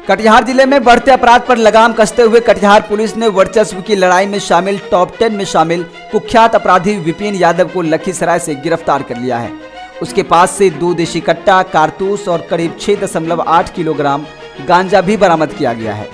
कटिहार जिले में बढ़ते अपराध पर लगाम कसते हुए कटिहार पुलिस ने वर्चस्व की लड़ाई में शामिल टॉप 10 में शामिल कुख्यात अपराधी विपिन यादव को लखीसराय से गिरफ्तार कर लिया है। उसके पास से 2 देशी कट्टा, कारतूस और करीब 6.8 किलोग्राम गांजा भी बरामद किया गया है।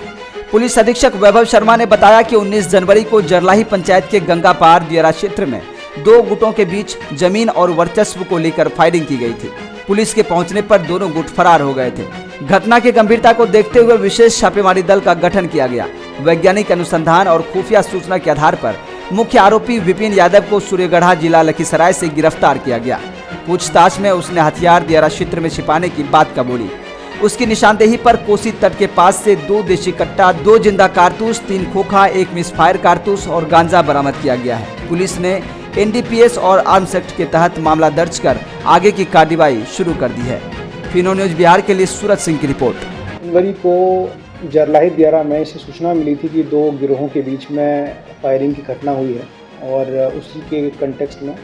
पुलिस अधीक्षक वैभव शर्मा ने बताया कि 19 जनवरी को जरलाही पंचायत के गंगापार दियारा क्षेत्र में 2 गुटों के बीच जमीन और वर्चस्व को लेकर फायरिंग की गई थी। पुलिस के पहुंचने पर दोनों गुट फरार हो गए थे। घटना की गंभीरता को देखते हुए विशेष छापेमारी दल का गठन किया गया। वैज्ञानिक अनुसंधान और खुफिया सूचना के आधार पर मुख्य आरोपी विपिन यादव को सूर्यगढ़ा जिला लखीसराय से गिरफ्तार किया गया। पूछताछ में उसने हथियार दियारा क्षेत्र में छिपाने की बात कबूली। उसकी निशानदेही पर कोसी तट के पास से 2 देशी कट्टा, 2 जिंदा कारतूस, 3 खोखा, 1 मिसफायर कारतूस और गांजा बरामद किया गया है। पुलिस ने NDPS और आर्म्स एक्ट के तहत मामला दर्ज कर आगे की कार्रवाई शुरू कर दी है। फिनो न्यूज बिहार के लिए सूरज सिंह की रिपोर्ट। जनवरी को जरलाही दियारा में इसे सूचना मिली थी कि 2 गिरोहों के बीच में फायरिंग की घटना हुई है और उसी के कंटेक्स्ट में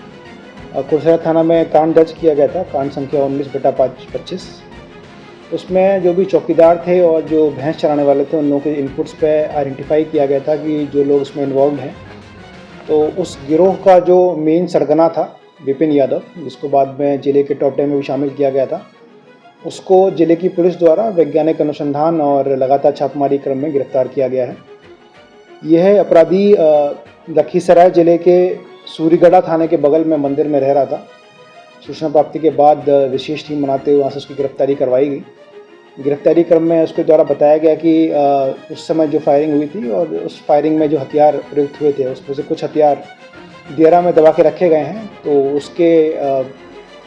कुरसरा थाना में कांड दर्ज किया गया था, कांड संख्या 19/25। उसमें जो भी चौकीदार थे और जो भैंस चराने वाले थे उन लोगों के इनपुट्स पे आइडेंटिफाई किया गया था कि जो लोग उसमें इन्वॉल्व हैं। तो उस गिरोह का जो मेन सरगना था विपिन यादव, जिसको बाद में जिले के टॉप 10 में भी शामिल किया गया था, उसको जिले की पुलिस द्वारा वैज्ञानिक अनुसंधान और लगातार छापेमारी क्रम में गिरफ्तार किया गया है। यह अपराधी लखीसराय जिले के सूर्यगढ़ा थाने के बगल में मंदिर में रह रहा था। सूचना प्राप्ति के बाद विशेष टीम बनाते हुए वहाँ से उसकी गिरफ्तारी करवाई गई। गिरफ्तारी क्रम में उसके द्वारा बताया गया कि उस समय जो फायरिंग हुई थी और उस फायरिंग में जो हथियार प्रयुक्त हुए थे उसमें से कुछ हथियार दियारा में दबा के रखे गए हैं। तो उसके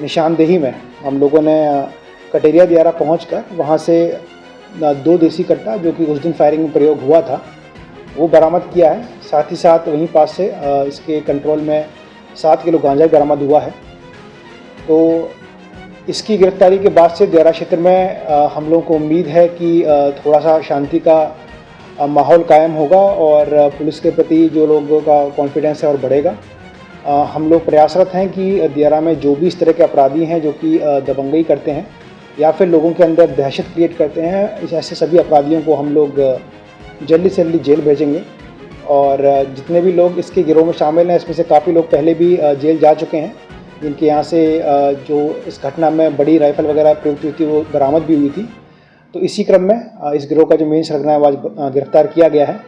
निशानदेही में हम लोगों ने कटेरिया दियारा पहुंचकर वहां से 2 देसी कट्टा, जो कि उस दिन फायरिंग में प्रयोग हुआ था, वो बरामद किया है। साथ ही साथ वहीं पास से इसके कंट्रोल में 7 किलो गांजा बरामद हुआ है। तो इसकी गिरफ्तारी के बाद से दियारा क्षेत्र में हम लोगों को उम्मीद है कि थोड़ा सा शांति का माहौल कायम होगा और पुलिस के प्रति जो लोगों का कॉन्फिडेंस है और बढ़ेगा। हम लोग प्रयासरत हैं कि दियारा में जो भी इस तरह के अपराधी हैं जो कि दबंगई करते हैं या फिर लोगों के अंदर दहशत क्रिएट करते हैं, ऐसे सभी अपराधियों को हम लोग जल्दी से जल्दी जेल भेजेंगे। और जितने भी लोग इसके गिरोह में शामिल हैं, इसमें से काफ़ी लोग पहले भी जेल जा चुके हैं, जिनके यहाँ से जो इस घटना में बड़ी राइफल वगैरह प्रयुक्त हुई थी वो बरामद भी हुई थी। तो इसी क्रम में इस गिरोह का जो मेन सरगना है वो गिरफ्तार किया गया है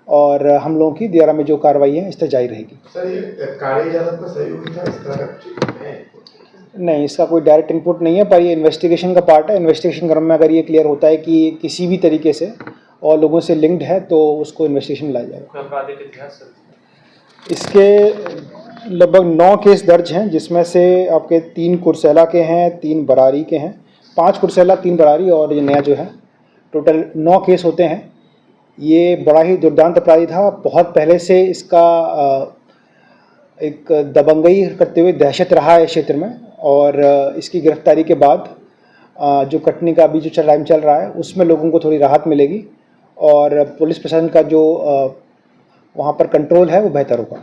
और हम लोगों की दियारा में जो कार्रवाई है इस तरह जारी रहेगी। सर, ये काले जादव का सहयोगी था, इस तरह का नहीं, इसका कोई डायरेक्ट इनपुट नहीं है, पर ये इन्वेस्टिगेशन का पार्ट है। इन्वेस्टिगेशन क्रम में अगर ये क्लियर होता है कि किसी भी तरीके से और लोगों से लिंक्ड है तो उसको इन्वेस्टिगेशन में लाया जाएगा। आपराधिक इतिहास इसके लगभग 9 केस दर्ज हैं, जिसमें से आपके 3 कुरसेला के हैं, 3 बरारी के हैं, 5 कुरसेला, 3 बरारी और ये नया जो है, टोटल 9 केस होते हैं। ये बड़ा ही दुर्दांत अपराधी था। बहुत पहले से इसका एक दबंगई करते हुए दहशत रहा है क्षेत्र में और इसकी गिरफ्तारी के बाद जो कटनी का अभी जो टाइम चल रहा है उसमें लोगों को थोड़ी राहत मिलेगी और पुलिस प्रशासन का जो वहाँ पर कंट्रोल है वो बेहतर होगा।